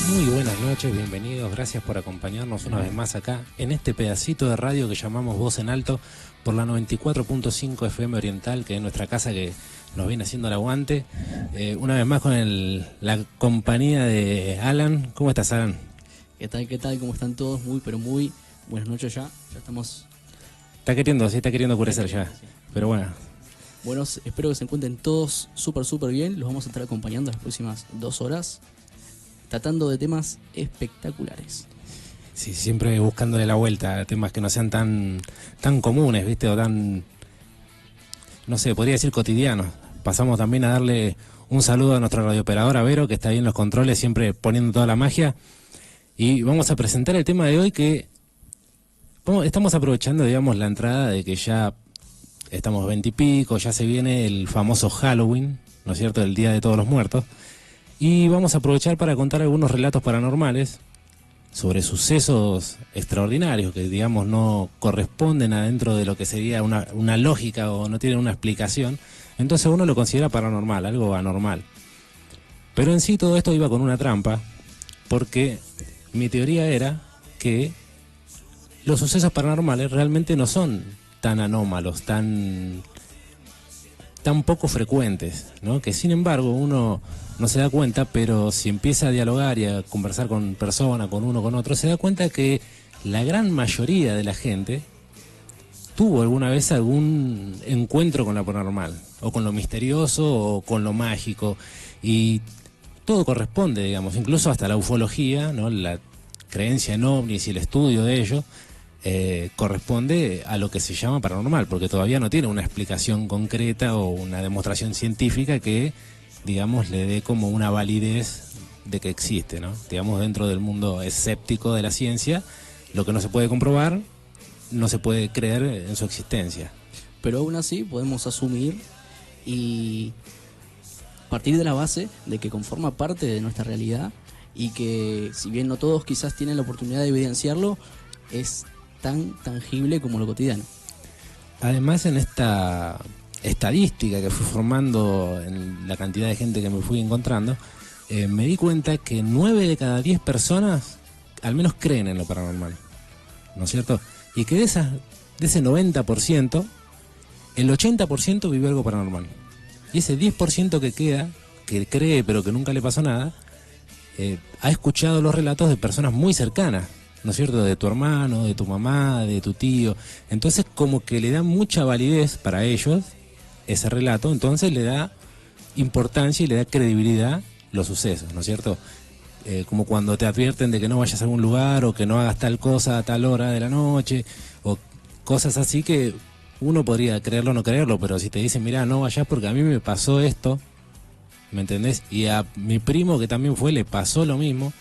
Muy buenas noches, bienvenidos, gracias por acompañarnos una vez más acá en este pedacito de radio que llamamos Voz en Alto por la 94.5 FM Oriental, que es nuestra casa que nos viene haciendo el aguante. Una vez más con la compañía de Alan. ¿Cómo estás, Alan? ¿Qué tal? ¿Qué tal? ¿Cómo están todos? Muy, pero muy buenas noches ya. Ya estamos... Está queriendo oscurecer ya, sí. Pero bueno. Bueno, espero que se encuentren todos súper bien. Los vamos a estar acompañando las próximas 2 horas, tratando de temas espectaculares. Sí, siempre buscándole la vuelta a temas que no sean tan comunes, ¿viste? O tan, no sé, podría decir cotidianos. Pasamos también a darle un saludo a nuestra radiooperadora Vero, que está ahí en los controles, siempre poniendo toda la magia. Y vamos a presentar el tema de hoy que estamos aprovechando, digamos, la entrada de que ya estamos 20 y pico, ya se viene el famoso Halloween, ¿no es cierto?, el Día de Todos los Muertos. Y vamos a aprovechar para contar algunos relatos paranormales sobre sucesos extraordinarios que, digamos, no corresponden adentro de lo que sería una lógica o no tienen una explicación. Entonces uno lo considera paranormal, algo anormal. Pero en sí todo esto iba con una trampa, porque mi teoría era que los sucesos paranormales realmente no son tan anómalos, tan poco frecuentes, ¿no? Que sin embargo uno no se da cuenta, pero si empieza a dialogar y a conversar con personas, con uno, con otro, se da cuenta que la gran mayoría de la gente tuvo alguna vez algún encuentro con lo paranormal, o con lo misterioso, o con lo mágico, y todo corresponde, digamos, incluso hasta la ufología, ¿no? La creencia en ovnis y el estudio de ello, corresponde a lo que se llama paranormal, porque todavía no tiene una explicación concreta o una demostración científica que, digamos, le dé como una validez de que existe, ¿no? Digamos, dentro del mundo escéptico de la ciencia, lo que no se puede comprobar, no se puede creer en su existencia. Pero aún así podemos asumir y partir de la base de que conforma parte de nuestra realidad y que, si bien no todos quizás tienen la oportunidad de evidenciarlo, es tan tangible como lo cotidiano. Además, en esta estadística que fui formando, en la cantidad de gente que me fui encontrando, me di cuenta que 9 de cada 10 personas al menos creen en lo paranormal, ¿no es cierto? Y que de ese 90%, el 80% vive algo paranormal. Y ese 10% que queda, que cree pero que nunca le pasó nada, ha escuchado los relatos de personas muy cercanas, ¿no es cierto?, de tu hermano, de tu mamá, de tu tío. Entonces como que le da mucha validez para ellos ese relato, entonces le da importancia y le da credibilidad los sucesos, ¿no es cierto? Como cuando te advierten de que no vayas a algún lugar o que no hagas tal cosa a tal hora de la noche, o cosas así que uno podría creerlo o no creerlo, pero si te dicen, mirá, no vayas porque a mí me pasó esto, ¿me entendés? Y a mi primo que también le pasó lo mismo,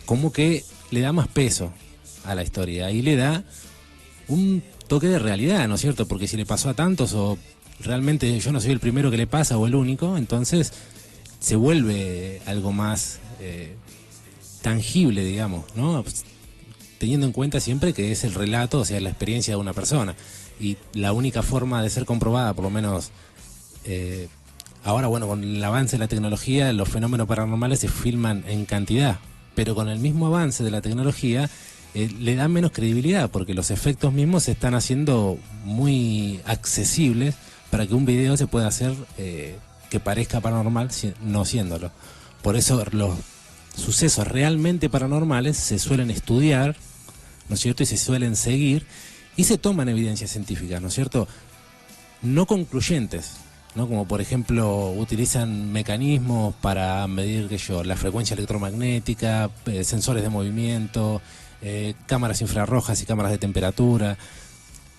como que le da más peso a la historia, ahí le da un toque de realidad, ¿no es cierto? Porque si le pasó a tantos, o realmente yo no soy el primero que le pasa o el único, entonces se vuelve algo más tangible, digamos, ¿no? Teniendo en cuenta siempre que es el relato, o sea, la experiencia de una persona, y la única forma de ser comprobada, por lo menos ahora, bueno, con el avance de la tecnología, los fenómenos paranormales se filman en cantidad, pero con el mismo avance de la tecnología le da menos credibilidad, porque los efectos mismos se están haciendo muy accesibles para que un video se pueda hacer que parezca paranormal, no siéndolo. Por eso los sucesos realmente paranormales se suelen estudiar, ¿no es cierto?, y se suelen seguir, y se toman evidencias científicas, ¿no es cierto?, no concluyentes, ¿no? Como por ejemplo utilizan mecanismos para medir la frecuencia electromagnética, sensores de movimiento, cámaras infrarrojas y cámaras de temperatura,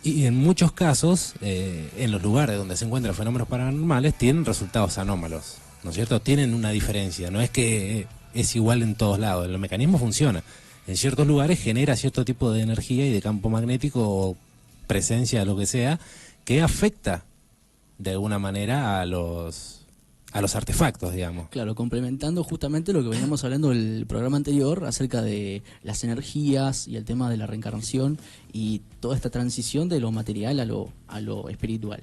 y en muchos casos en los lugares donde se encuentran fenómenos paranormales tienen resultados anómalos, ¿no es cierto? Tienen una diferencia, no es que es igual en todos lados, el mecanismo funciona, en ciertos lugares genera cierto tipo de energía y de campo magnético o presencia, lo que sea, que afecta de alguna manera a los artefactos, digamos. Claro, complementando justamente lo que veníamos hablando en el programa anterior acerca de las energías y el tema de la reencarnación y toda esta transición de lo material a lo espiritual.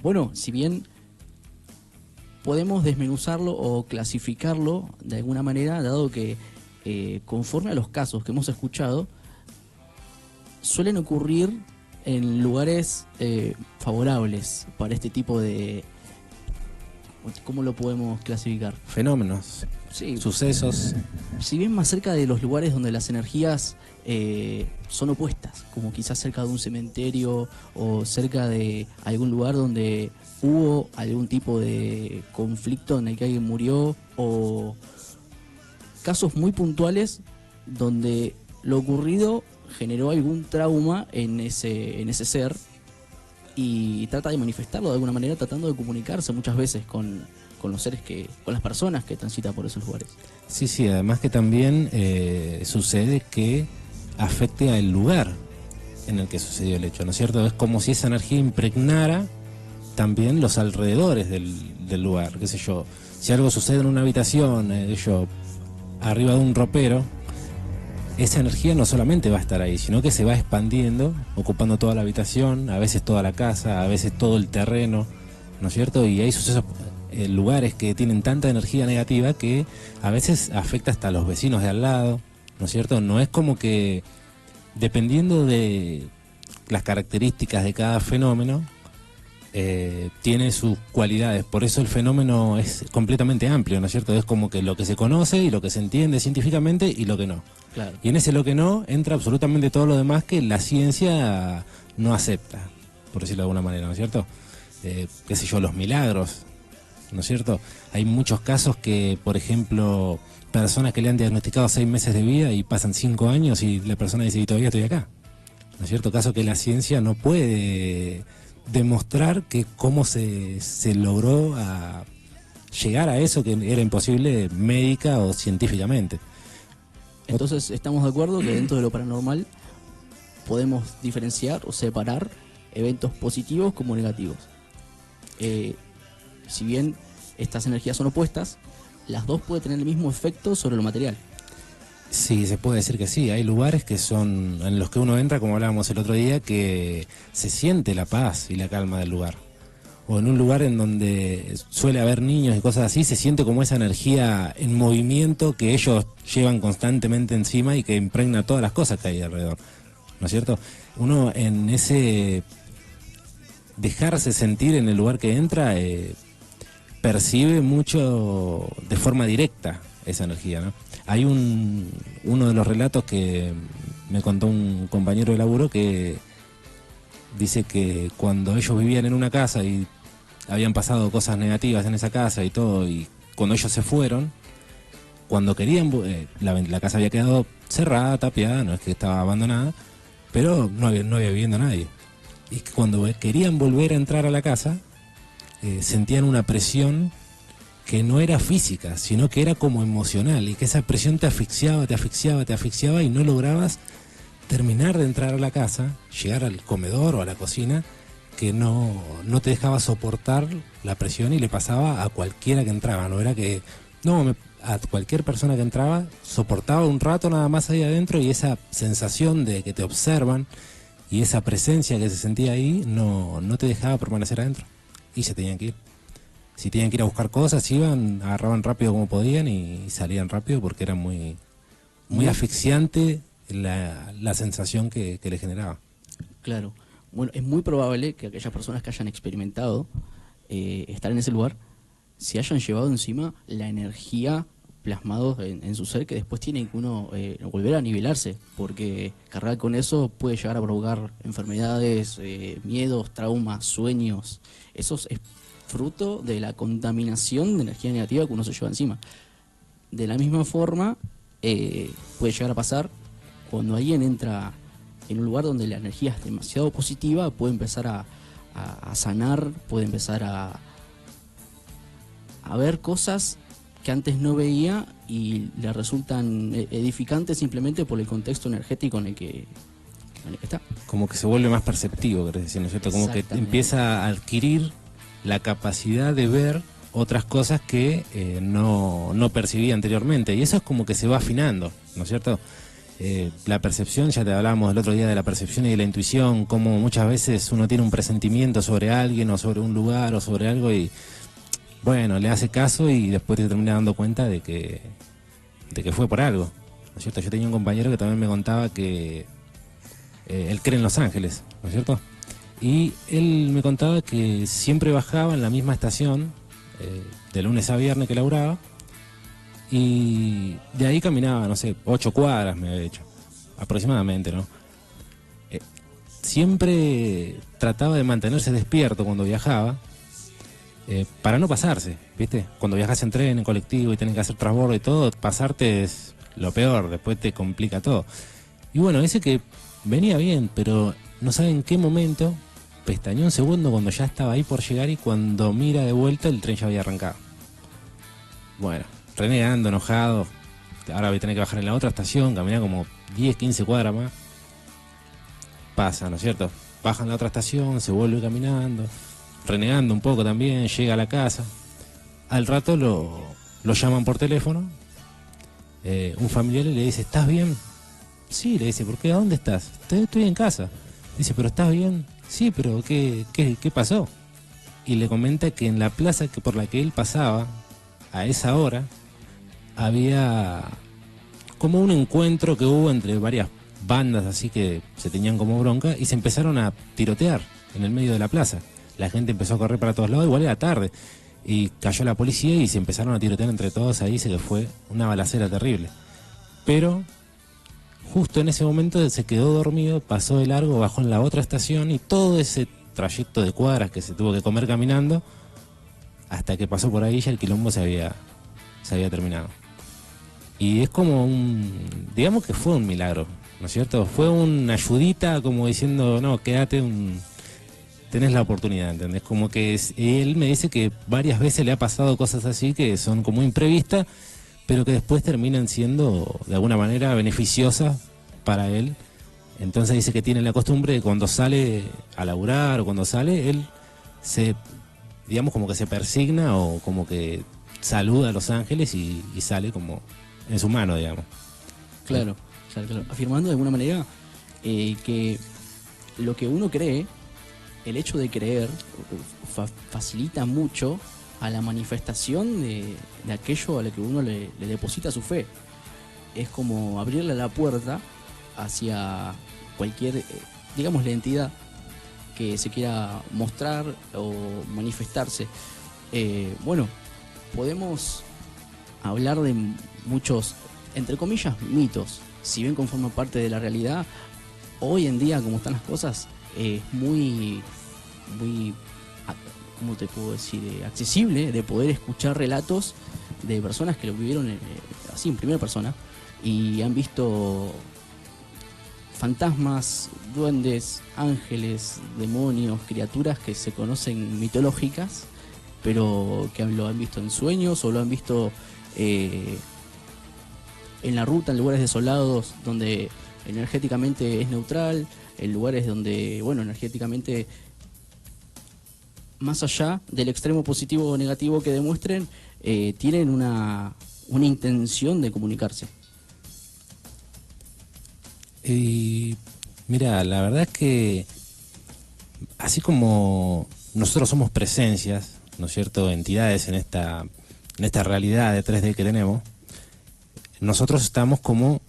Bueno, si bien podemos desmenuzarlo o clasificarlo de alguna manera, dado que conforme a los casos que hemos escuchado, suelen ocurrir en lugares favorables para este tipo de... ¿Cómo lo podemos clasificar? Fenómenos, Sí, sucesos. si bien más cerca de los lugares donde las energías son opuestas, como quizás cerca de un cementerio o cerca de algún lugar donde hubo algún tipo de conflicto en el que alguien murió, o casos muy puntuales donde lo ocurrido generó algún trauma en ese ser y trata de manifestarlo de alguna manera, tratando de comunicarse muchas veces con los seres con las personas que transitan por esos lugares. Sí, sí, además que también sucede que afecte al lugar en el que sucedió el hecho, ¿no es cierto? Es como si esa energía impregnara también los alrededores del lugar, qué sé yo. Si algo sucede en una habitación, arriba de un ropero, esa energía no solamente va a estar ahí, sino que se va expandiendo, ocupando toda la habitación, a veces toda la casa, a veces todo el terreno, ¿no es cierto? Y hay sucesos, lugares que tienen tanta energía negativa que a veces afecta hasta a los vecinos de al lado, ¿no es cierto? No es como que, dependiendo de las características de cada fenómeno, tiene sus cualidades. Por eso el fenómeno es completamente amplio, ¿no es cierto? Es como que lo que se conoce y lo que se entiende científicamente y lo que no. Claro. Y en ese lo que no entra absolutamente todo lo demás que la ciencia no acepta, por decirlo de alguna manera, ¿no es cierto? Qué sé yo, los milagros, ¿no es cierto? Hay muchos casos que, por ejemplo, personas que le han diagnosticado 6 meses de vida y pasan 5 años y la persona dice, y todavía estoy acá, ¿no es cierto? Caso que la ciencia no puede demostrar que cómo se logró llegar a eso que era imposible médica o científicamente. Entonces estamos de acuerdo que dentro de lo paranormal podemos diferenciar o separar eventos positivos como negativos. Si bien estas energías son opuestas, las dos pueden tener el mismo efecto sobre lo material. Sí, se puede decir que sí. Hay lugares que son en los que uno entra, como hablábamos el otro día, que se siente la paz y la calma del lugar. O en un lugar en donde suele haber niños y cosas así, se siente como esa energía en movimiento que ellos llevan constantemente encima y que impregna todas las cosas que hay alrededor, ¿no es cierto? Uno en ese dejarse sentir en el lugar que entra, percibe mucho de forma directa esa energía, ¿no? Hay uno de los relatos que me contó un compañero de laburo que dice que cuando ellos vivían en una casa y habían pasado cosas negativas en esa casa y todo, y cuando ellos se fueron, cuando querían, la casa había quedado cerrada, tapiada, no es que estaba abandonada, pero no había viviendo nadie. Y cuando querían volver a entrar a la casa, sentían una presión que no era física, sino que era como emocional, y que esa presión te asfixiaba, te asfixiaba, te asfixiaba, y no lograbas terminar de entrar a la casa, llegar al comedor o a la cocina, que no te dejaba soportar la presión, y le pasaba a cualquiera que entraba. No era que, a cualquier persona que entraba, soportaba un rato nada más ahí adentro, y esa sensación de que te observan y esa presencia que se sentía ahí no te dejaba permanecer adentro, y se tenían que ir. Si tenían que ir a buscar cosas, iban, agarraban rápido como podían y salían rápido, porque era muy asfixiante la sensación que le generaba. Claro. Bueno, es muy probable que aquellas personas que hayan experimentado estar en ese lugar se hayan llevado encima la energía plasmados en su ser, que después tiene que uno volver a nivelarse, porque cargar con eso puede llegar a provocar enfermedades, miedos, traumas, sueños. Eso es fruto de la contaminación de energía negativa que uno se lleva encima. De la misma forma, puede llegar a pasar cuando alguien entra en un lugar donde la energía es demasiado positiva, puede empezar a sanar, puede empezar a ver cosas que antes no veía y le resultan edificantes simplemente por el contexto energético en el que está. Como que se vuelve más perceptivo, ¿querés decir, no es cierto? Como que empieza a adquirir la capacidad de ver otras cosas que no percibía anteriormente, y eso es como que se va afinando, ¿no es cierto? La percepción, ya te hablábamos el otro día de la percepción y de la intuición, como muchas veces uno tiene un presentimiento sobre alguien o sobre un lugar o sobre algo, y bueno, le hace caso y después te termina dando cuenta de que fue por algo, ¿no es cierto? Yo tenía un compañero que también me contaba que él cree en Los Ángeles, ¿no es cierto? Y él me contaba que siempre bajaba en la misma estación, de lunes a viernes que laburaba, y de ahí caminaba, no sé, 8 cuadras me había dicho, aproximadamente, ¿no? Siempre trataba de mantenerse despierto cuando viajaba, para no pasarse, ¿viste? Cuando viajas en tren, en colectivo y tenés que hacer transbordo y todo, pasarte es lo peor, después te complica todo. Y bueno, ese que venía bien, pero no sabe en qué momento pestañeó un segundo cuando ya estaba ahí por llegar y cuando mira de vuelta el tren ya había arrancado. Bueno, renegando, enojado, ahora voy a tener que bajar en la otra estación, caminar como 10, 15 cuadras más. Pasa, ¿no es cierto? Baja en la otra estación, se vuelve caminando, renegando un poco también, llega a la casa. Al rato lo llaman por teléfono, un familiar le dice, ¿estás bien? Sí, le dice, ¿por qué? ¿A dónde estás? Estoy en casa. Dice, ¿pero estás bien? Sí, pero ¿qué pasó? Y le comenta que en la plaza por la que él pasaba, a esa hora, había como un encuentro que hubo entre varias bandas así que se tenían como bronca y se empezaron a tirotear en el medio de la plaza. La gente empezó a correr para todos lados, igual era tarde, y cayó la policía y se empezaron a tirotear entre todos ahí, se fue una balacera terrible. Pero justo en ese momento se quedó dormido, pasó de largo, bajó en la otra estación y todo ese trayecto de cuadras que se tuvo que comer caminando, hasta que pasó por ahí ya el quilombo se había terminado. Y es como digamos que fue un milagro, ¿no es cierto? Fue una ayudita como diciendo, no, quédate, tenés la oportunidad, ¿entendés? Como que él me dice que varias veces le ha pasado cosas así que son como imprevistas, pero que después terminan siendo de alguna manera beneficiosas para él. Entonces dice que tiene la costumbre de cuando sale a laburar o cuando sale, él digamos como que se persigna o como que saluda a los ángeles y sale como en su mano, digamos. Claro, claro. Afirmando de alguna manera que lo que uno cree, el hecho de creer, facilita mucho a la manifestación de aquello a lo que uno le deposita su fe. Es como abrirle la puerta hacia cualquier, digamos, la entidad que se quiera mostrar o manifestarse. Bueno, podemos hablar de muchos, entre comillas, mitos. Si bien conforma parte de la realidad, hoy en día, como están las cosas, es muy, ¿cómo te puedo decir? Accesible de poder escuchar relatos de personas que lo vivieron así en primera persona y han visto fantasmas, duendes, ángeles, demonios, criaturas que se conocen mitológicas, pero que lo han visto en sueños o lo han visto en la ruta, en lugares desolados donde energéticamente es neutral, en lugares donde, bueno, energéticamente, más allá del extremo positivo o negativo que demuestren, tienen una intención de comunicarse. Y mira, la verdad es que así como nosotros somos presencias, ¿no es cierto?, entidades en esta realidad de 3D que tenemos, nosotros estamos como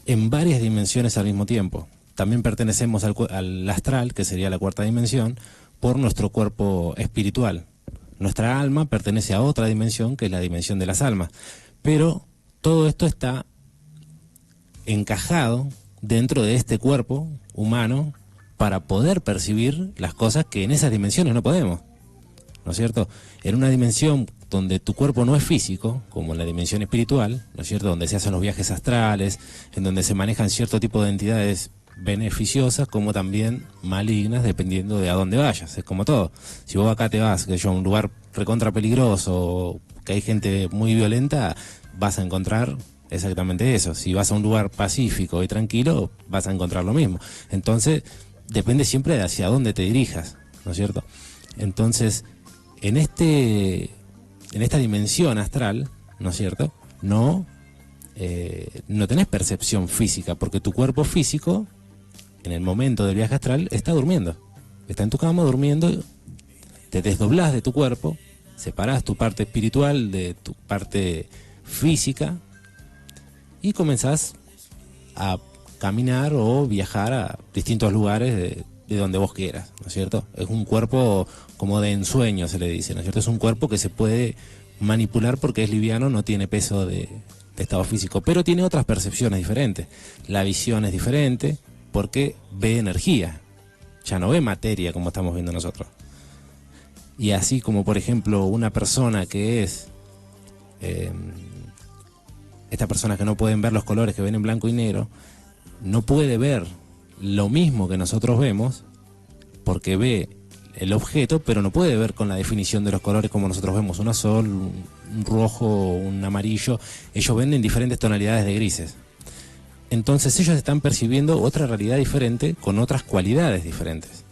en varias dimensiones al mismo tiempo. También pertenecemos al astral, que sería la cuarta dimensión, por nuestro cuerpo espiritual. Nuestra alma pertenece a otra dimensión, que es la dimensión de las almas. Pero todo esto está encajado dentro de este cuerpo humano para poder percibir las cosas que en esas dimensiones no podemos, ¿no es cierto? En una dimensión donde tu cuerpo no es físico, como en la dimensión espiritual, ¿no es cierto?, donde se hacen los viajes astrales, en donde se manejan cierto tipo de entidades beneficiosas como también malignas, dependiendo de a dónde vayas. Es como todo. Si vos acá te vas, que yo, a un lugar recontra peligroso, que hay gente muy violenta, vas a encontrar exactamente eso. Si vas a un lugar pacífico y tranquilo, vas a encontrar lo mismo. Entonces, depende siempre de hacia dónde te dirijas, ¿no es cierto? Entonces, en esta dimensión astral, ¿no es cierto?, no tenés percepción física, porque tu cuerpo físico, en el momento del viaje astral, está durmiendo. Está en tu cama durmiendo, te desdoblás de tu cuerpo separás tu parte espiritual de tu parte física y comenzás a caminar o viajar a distintos lugares de donde vos quieras, ¿no es cierto? Es un cuerpo como de ensueño, se le dice, ¿no es cierto? Es un cuerpo que se puede manipular porque es liviano, no tiene peso de estado físico, pero tiene otras percepciones diferentes. La visión es diferente porque ve energía, ya no ve materia como estamos viendo nosotros. Y así como, por ejemplo, una persona que es... estas personas que no pueden ver los colores, que ven en blanco y negro, no puede ver lo mismo que nosotros vemos porque ve el objeto, pero no puede ver con la definición de los colores como nosotros vemos un azul, un rojo, un amarillo. Ellos ven en diferentes tonalidades de grises. Entonces ellos están percibiendo otra realidad diferente con otras cualidades diferentes.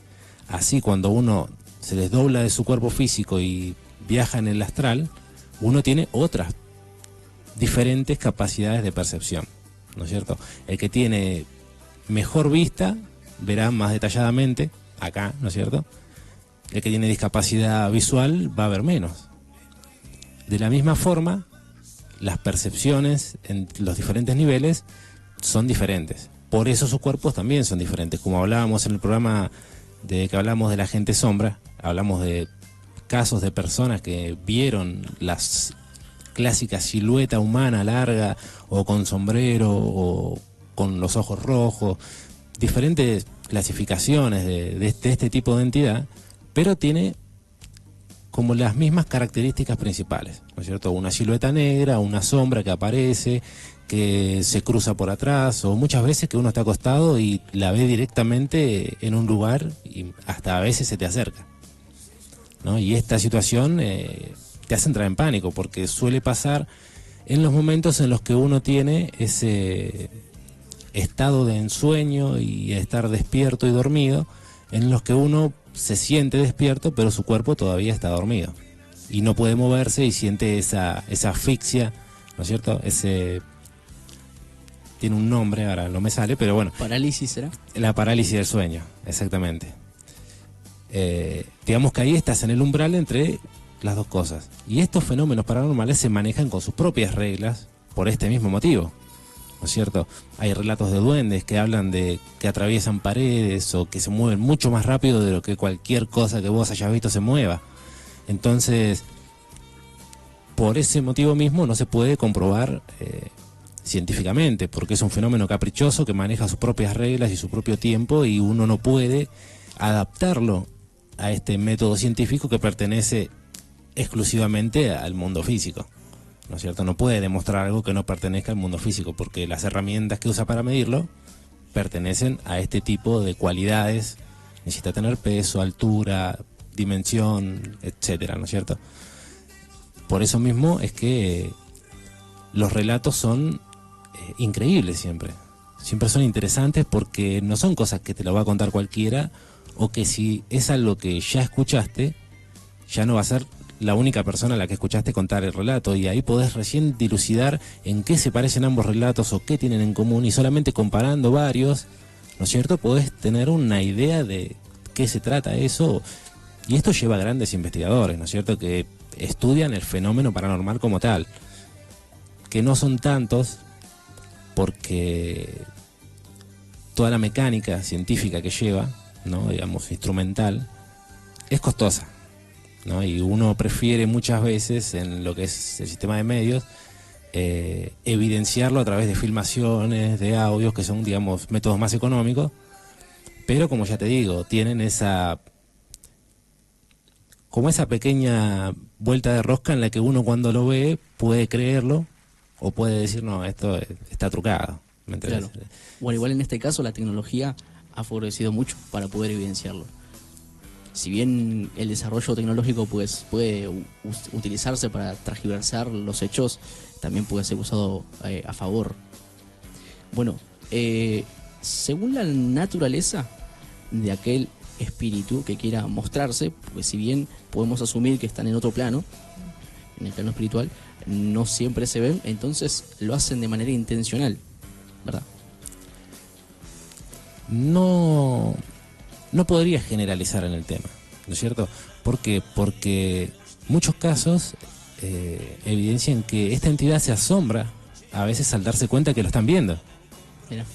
Así, cuando uno se desdobla de su cuerpo físico y viaja en el astral, uno tiene otras diferentes capacidades de percepción, ¿no es cierto? El que tiene mejor vista verá más detalladamente acá, ¿no es cierto? El que tiene discapacidad visual va a ver menos. De la misma forma, las percepciones en los diferentes niveles son diferentes. Por eso sus cuerpos también son diferentes. Como hablábamos en el programa de que hablamos de la gente sombra, hablamos de casos de personas que vieron las clásica silueta humana larga o con sombrero o con los ojos rojos, diferentes clasificaciones de este tipo de entidad, pero tiene como las mismas características principales, ¿no es cierto? Una silueta negra, una sombra que aparece, que se cruza por atrás, o muchas veces que uno está acostado y la ve directamente en un lugar y hasta a veces se te acerca, ¿no? Y esta situación te hace entrar en pánico, porque suele pasar en los momentos en los que uno tiene ese estado de ensueño y estar despierto y dormido, en los que uno se siente despierto pero su cuerpo todavía está dormido y no puede moverse y siente esa asfixia, ¿no es cierto? Tiene un nombre, ahora no me sale, pero bueno. ¿Parálisis será? La parálisis del sueño, exactamente. Digamos que ahí estás en el umbral entre las dos cosas. Y estos fenómenos paranormales se manejan con sus propias reglas por este mismo motivo, ¿no es cierto? Hay relatos de duendes que hablan de que atraviesan paredes o que se mueven mucho más rápido de lo que cualquier cosa que vos hayas visto se mueva. Entonces, por ese motivo mismo no se puede comprobar científicamente, porque es un fenómeno caprichoso que maneja sus propias reglas y su propio tiempo, y uno no puede adaptarlo a este método científico que pertenece exclusivamente al mundo físico, ¿no es cierto? No puede demostrar algo que no pertenezca al mundo físico, porque las herramientas que usa para medirlo pertenecen a este tipo de cualidades. Necesita tener peso, altura, dimensión, etcétera, ¿no es cierto? Por eso mismo es que los relatos son increíbles siempre. Siempre son interesantes porque no son cosas que te lo va a contar cualquiera, o que si es algo que ya escuchaste, ya no va a ser la única persona a la que escuchaste contar el relato, y ahí podés recién dilucidar en qué se parecen ambos relatos o qué tienen en común, y solamente comparando varios, ¿no es cierto?, podés tener una idea de qué se trata eso. Y esto lleva a grandes investigadores, ¿no es cierto?, que estudian el fenómeno paranormal como tal, que no son tantos, porque toda la mecánica científica que lleva, ¿no?, digamos, instrumental, es costosa, ¿no? Y uno prefiere muchas veces, en lo que es el sistema de medios, evidenciarlo a través de filmaciones, de audios, que son, digamos, métodos más económicos, pero como ya te digo, tienen esa pequeña vuelta de rosca en la que uno, cuando lo ve, puede creerlo o puede decir, no, esto está trucado, ¿me entiendes? Claro. Bueno, igual en este caso la tecnología ha favorecido mucho para poder evidenciarlo. Si bien el desarrollo tecnológico pues puede utilizarse para transgiversar los hechos, también puede ser usado a favor. Bueno, según la naturaleza de aquel espíritu que quiera mostrarse, pues si bien podemos asumir que están en otro plano, en el plano espiritual, no siempre se ven, entonces lo hacen de manera intencional, ¿verdad? No podría generalizar en el tema, ¿no es cierto? ¿Por qué? Porque muchos casos evidencian que esta entidad se asombra a veces al darse cuenta que lo están viendo. Mira.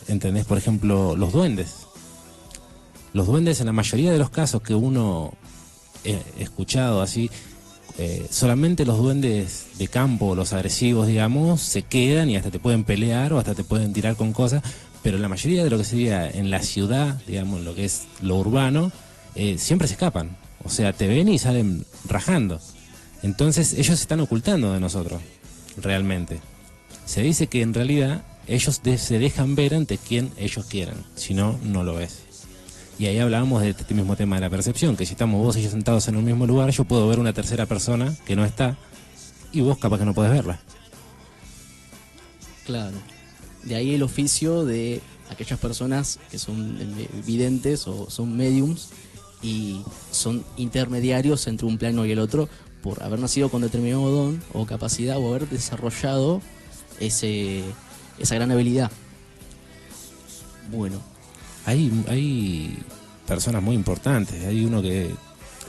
¿Entendés? Por ejemplo, los duendes. Los duendes, en la mayoría de los casos que uno ha escuchado así, solamente los duendes de campo, los agresivos, digamos, se quedan y hasta te pueden pelear o hasta te pueden tirar con cosas, pero la mayoría de lo que sería en la ciudad, digamos, lo que es lo urbano, siempre se escapan. O sea, te ven y salen rajando. Entonces ellos se están ocultando de nosotros, realmente. Se dice que en realidad ellos se dejan ver ante quien ellos quieran, si no, no lo ves. Y ahí hablábamos de este mismo tema de la percepción, que si estamos vos y yo sentados en un mismo lugar, yo puedo ver una tercera persona que no está, y vos capaz que no podés verla. Claro. De ahí el oficio de aquellas personas que son videntes o son mediums y son intermediarios entre un plano y el otro por haber nacido con determinado don o capacidad o haber desarrollado esa gran habilidad. Bueno. Hay personas muy importantes. Hay uno de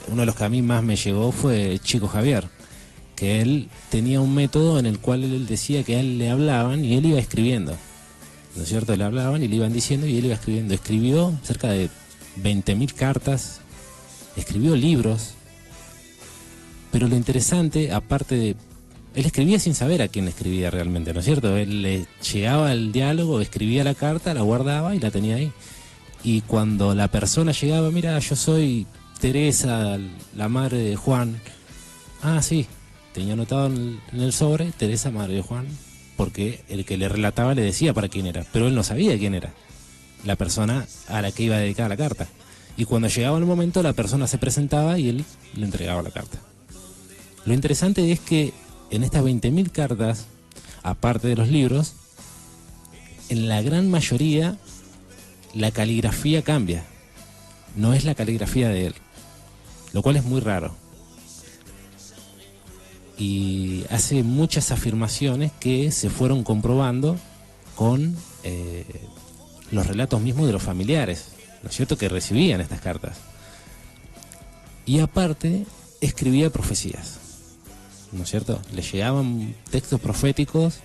los que a mí más me llegó fue Chico Javier, que él tenía un método en el cual él decía que a él le hablaban y él iba escribiendo, ¿no es cierto? Le hablaban y le iban diciendo y él iba escribiendo. Escribió cerca de 20.000 cartas, escribió libros, pero lo interesante, aparte de... Él escribía sin saber a quién escribía realmente, ¿no es cierto? Él le llegaba el diálogo, escribía la carta, la guardaba y la tenía ahí. Y cuando la persona llegaba, mira, yo soy Teresa, la madre de Juan. Ah, sí, tenía anotado en el sobre, Teresa, madre de Juan, porque el que le relataba le decía para quién era, pero él no sabía quién era la persona a la que iba a dedicar la carta. Y cuando llegaba el momento, la persona se presentaba y él le entregaba la carta. Lo interesante es que en estas 20.000 cartas, aparte de los libros, en la gran mayoría la caligrafía cambia. No es la caligrafía de él, lo cual es muy raro. Y hace muchas afirmaciones que se fueron comprobando con los relatos mismos de los familiares, ¿no es cierto?, que recibían estas cartas. Y aparte, escribía profecías, ¿no es cierto? Le llegaban textos proféticos,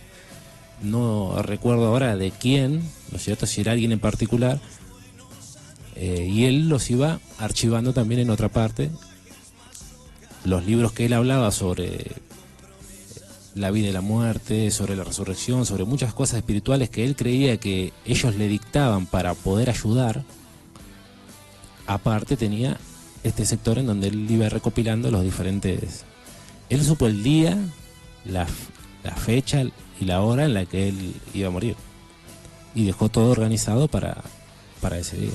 no recuerdo ahora de quién, ¿no es cierto?, si era alguien en particular, y él los iba archivando también en otra parte. Los libros que él hablaba sobre la vida y la muerte, sobre la resurrección, sobre muchas cosas espirituales que él creía que ellos le dictaban para poder ayudar, aparte tenía este sector en donde él iba recopilando los diferentes... Él supo el día, la fecha y la hora en la que él iba a morir, y dejó todo organizado para ese día.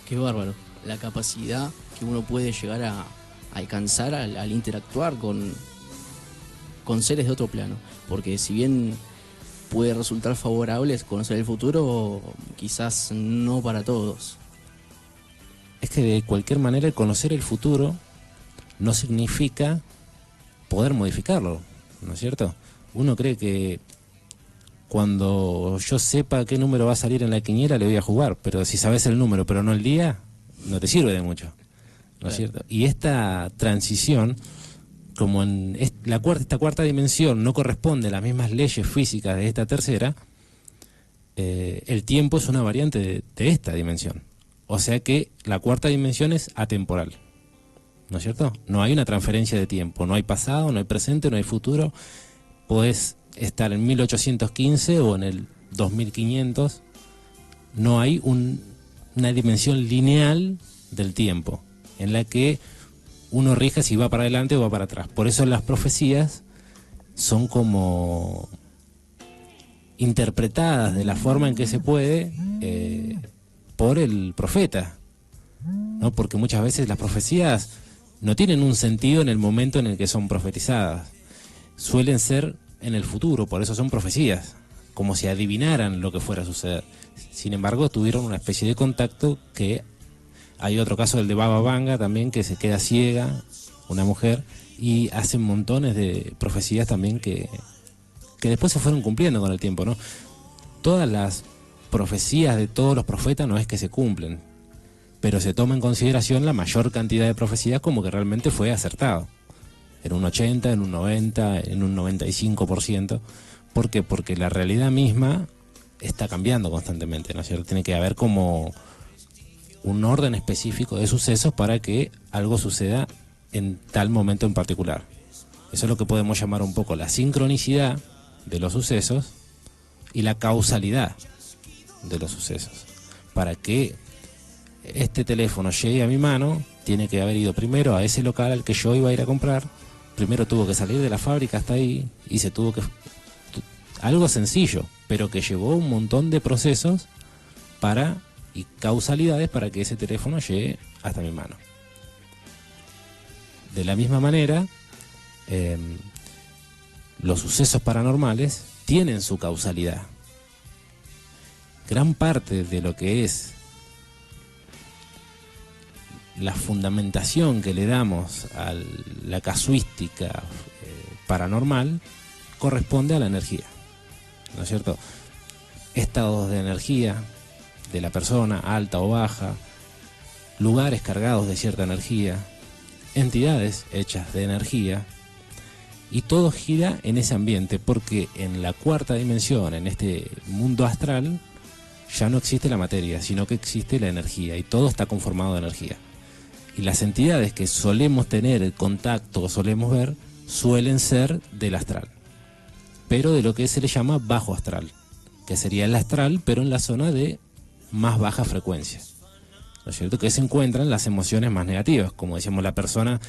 Qué bárbaro. La capacidad que uno puede llegar a alcanzar al interactuar con seres de otro plano. Porque si bien puede resultar favorable conocer el futuro, quizás no para todos. Es que de cualquier manera el conocer el futuro no significa poder modificarlo, ¿no es cierto? Uno cree que cuando yo sepa qué número va a salir en la quiniela le voy a jugar, pero si sabes el número pero no el día, no te sirve de mucho, ¿no es cierto? Y esta transición, como en esta cuarta dimensión no corresponde a las mismas leyes físicas de esta tercera, el tiempo es una variante de esta dimensión. O sea que la cuarta dimensión es atemporal, ¿no es cierto? No hay una transferencia de tiempo, no hay pasado, no hay presente, no hay futuro. Podés estar en 1815 o en el 2500, no hay una dimensión lineal del tiempo en la que uno rige si va para adelante o va para atrás. Por eso las profecías son como interpretadas de la forma en que se puede por el profeta, ¿no? Porque muchas veces las profecías no tienen un sentido en el momento en el que son profetizadas, suelen ser en el futuro, por eso son profecías, como si adivinaran lo que fuera a suceder. Sin embargo, tuvieron una especie de contacto que... Hay otro caso, el de Baba Vanga también, que se queda ciega, una mujer, y hacen montones de profecías también que después se fueron cumpliendo con el tiempo, ¿no? Todas las profecías de todos los profetas no es que se cumplen, pero se toma en consideración la mayor cantidad de profecías como que realmente fue acertado. En un 80, en un 90, en un 95%. ¿Por qué? Porque la realidad misma está cambiando constantemente, ¿no es cierto? Tiene que haber como un orden específico de sucesos para que algo suceda en tal momento en particular. Eso es lo que podemos llamar un poco la sincronicidad de los sucesos y la causalidad de los sucesos. Para que este teléfono llegue a mi mano, tiene que haber ido primero a ese local al que yo iba a ir a comprar. Primero tuvo que salir de la fábrica hasta ahí y se tuvo que... Algo sencillo, pero que llevó un montón de procesos y causalidades para que ese teléfono llegue hasta mi mano. De la misma manera, los sucesos paranormales tienen su causalidad. Gran parte de lo que es la fundamentación que le damos a la casuística paranormal corresponde a la energía, ¿no es cierto? Estados de energía de la persona, alta o baja, lugares cargados de cierta energía, entidades hechas de energía, y todo gira en ese ambiente, porque en la cuarta dimensión, en este mundo astral, ya no existe la materia, sino que existe la energía, y todo está conformado de energía. Y las entidades que solemos tener contacto o solemos ver suelen ser del astral, pero de lo que se le llama bajo astral, que sería el astral, pero en la zona de más baja frecuencia, ¿no es cierto? Que se encuentran las emociones más negativas, como decíamos, la persona,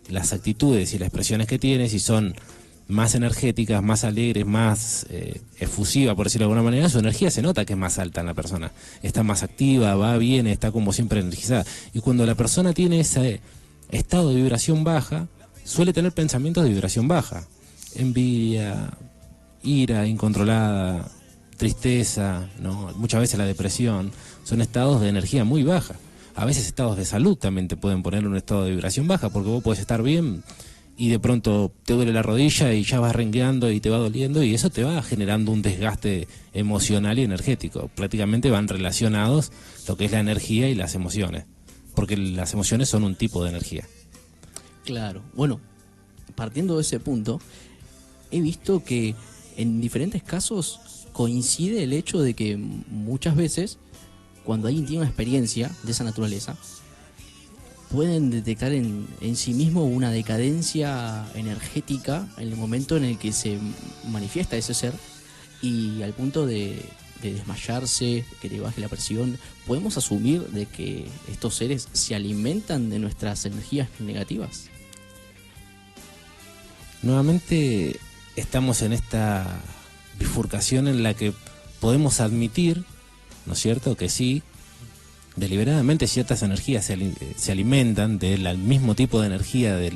las actitudes y las expresiones que tiene, si son más energéticas, más alegres, más efusivas, por decirlo de alguna manera, su energía se nota que es más alta en la persona, está más activa, va bien, está como siempre energizada. Y cuando la persona tiene ese estado de vibración baja, suele tener pensamientos de vibración baja, envidia, ira incontrolada, tristeza, ¿no? Muchas veces la depresión, son estados de energía muy baja. A veces estados de salud también te pueden poner en un estado de vibración baja, porque vos podés estar bien y de pronto te duele la rodilla y ya vas rengueando y te va doliendo, y eso te va generando un desgaste emocional y energético. Prácticamente van relacionados lo que es la energía y las emociones, porque las emociones son un tipo de energía. Claro, bueno, partiendo de ese punto, he visto que en diferentes casos coincide el hecho de que muchas veces, cuando alguien tiene una experiencia de esa naturaleza, pueden detectar en sí mismo una decadencia energética en el momento en el que se manifiesta ese ser, y al punto de desmayarse, que le baje la presión. ¿Podemos asumir de que estos seres se alimentan de nuestras energías negativas? Nuevamente estamos en esta bifurcación en la que podemos admitir, ¿no es cierto?, que sí, deliberadamente ciertas energías se alimentan del mismo tipo de energía de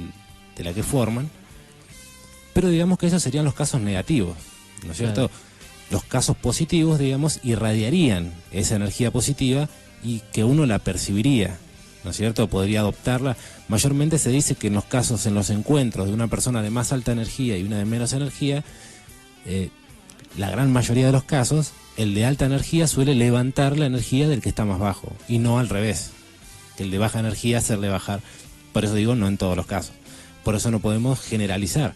la que forman, pero digamos que esos serían los casos negativos, ¿no es cierto? Claro. Los casos positivos, digamos, irradiarían esa energía positiva y que uno la percibiría, ¿no es cierto? Podría adoptarla. Mayormente se dice que en los casos, en los encuentros de una persona de más alta energía y una de menos energía, la gran mayoría de los casos, el de alta energía suele levantar la energía del que está más bajo, y no al revés, que el de baja energía hacerle bajar. Por eso digo, no en todos los casos. Por eso no podemos generalizar.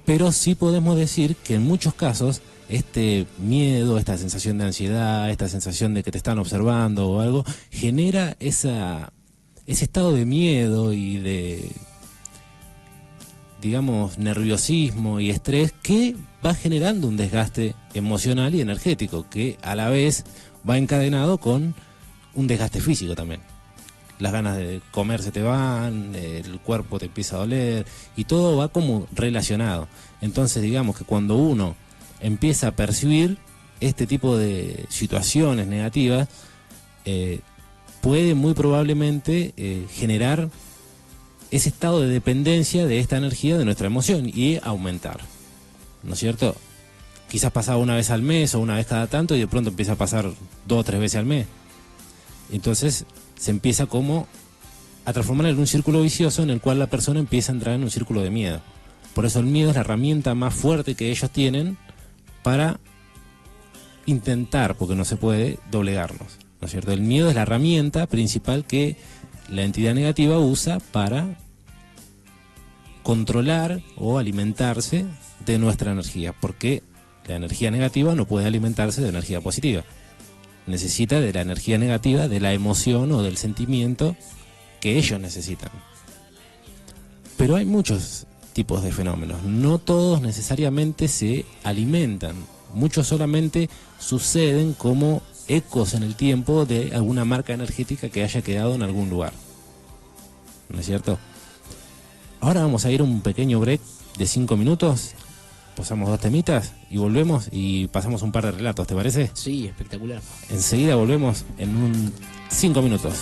Pero sí podemos decir que en muchos casos este miedo, esta sensación de ansiedad, esta sensación de que te están observando o algo, genera ese estado de miedo y de, digamos, nerviosismo y estrés, que va generando un desgaste emocional y energético, que a la vez va encadenado con un desgaste físico también. Las ganas de comer se te van, el cuerpo te empieza a doler, y todo va como relacionado. Entonces, digamos que cuando uno empieza a percibir este tipo de situaciones negativas, puede muy probablemente generar ese estado de dependencia de esta energía de nuestra emoción y aumentar, ¿no es cierto? Quizás pasaba una vez al mes o una vez cada tanto, y de pronto empieza a pasar 2 o 3 veces al mes. Entonces se empieza como a transformar en un círculo vicioso en el cual la persona empieza a entrar en un círculo de miedo. Por eso el miedo es la herramienta más fuerte que ellos tienen para intentar, porque no se puede, doblegarnos. ¿no es cierto? El miedo es la herramienta principal que la entidad negativa usa para controlar o alimentarse de nuestra energía, porque la energía negativa no puede alimentarse de energía positiva. Necesita de la energía negativa, de la emoción o del sentimiento que ellos necesitan. Pero hay muchos tipos de fenómenos, no todos necesariamente se alimentan, muchos solamente suceden como ecos en el tiempo de alguna marca energética que haya quedado en algún lugar, ¿no es cierto? Ahora vamos a ir a un pequeño break de 5 minutos, pasamos 2 temitas y volvemos y pasamos un par de relatos, ¿te parece? Sí, espectacular. Enseguida volvemos en 5 minutos.